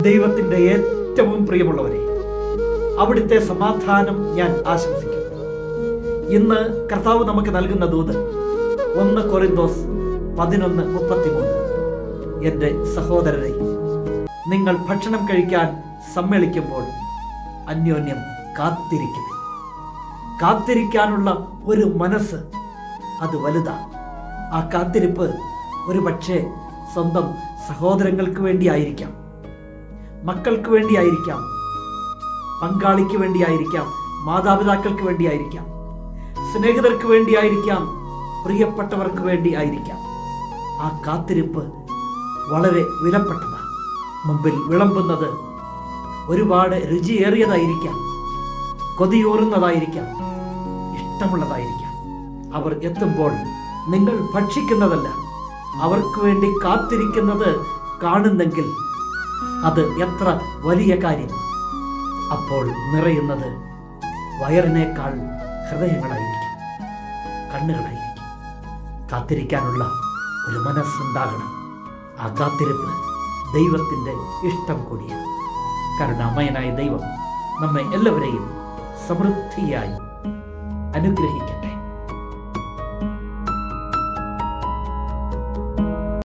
ദൈവത്തിൻ്റെ ഏറ്റവും പ്രിയമുള്ളവരെ, അവിടുത്തെ സമാധാനം ഞാൻ ആശംസിക്കുന്നു. ഇന്ന് കർത്താവ് നമുക്ക് നൽകുന്ന ദൂത് 1 കൊരിന്തോസ് 11:33. എൻ്റെ സഹോദരരെ, നിങ്ങൾ ഭക്ഷണം കഴിക്കാൻ സമ്മേളിക്കുമ്പോൾ അന്യോന്യം കാത്തിരിക്കുവിൻ. കാത്തിരിക്കാനുള്ള ഒരു മനസ്സ് അത് വലുതാ. ആ കാത്തിരിപ്പ് ഒരു പക്ഷേ സ്വന്തം സഹോദരങ്ങൾക്ക് വേണ്ടിയായിരിക്കാം, മക്കൾക്ക് വേണ്ടിയായിരിക്കാം, പങ്കാളിക്ക് വേണ്ടിയായിരിക്കാം, മാതാപിതാക്കൾക്ക് വേണ്ടിയായിരിക്കാം, സ്നേഹിതർക്ക് വേണ്ടിയായിരിക്കാം, പ്രിയപ്പെട്ടവർക്ക് വേണ്ടി ആയിരിക്കാം. ആ കാത്തിരിപ്പ് വളരെ വിലപ്പെട്ടതാണ്. മുമ്പിൽ വിളമ്പുന്നത് ഒരുപാട് രുചിയേറിയതായിരിക്കാം, കൊതിയൂറുന്നതായിരിക്കാം, ഇഷ്ടമുള്ളതായിരിക്കാം. അവർ എത്തുമ്പോൾ നിങ്ങൾ ഭക്ഷിക്കുന്നതല്ല, അവർക്ക് വേണ്ടി കാത്തിരിക്കുന്നത് കാണുന്നെങ്കിൽ അത് എത്ര വലിയ കാര്യമാണ്. അപ്പോൾ നിറയുന്നത് വയറിനേക്കാൾ ഹൃദയങ്ങളായിരിക്കും, കണ്ണുകളായിരിക്കും. കാത്തിരിക്കാനുള്ള ഒരു മനസ്സുണ്ടാകണം. ആ കാത്തിരിപ്പ് ദൈവത്തിൻ്റെ ഇഷ്ടം കൂടിയാണ്. കരുണാമയനായ ദൈവം നമ്മെ എല്ലാവരെയും സമൃദ്ധിയായി അനുഗ്രഹിക്കണം.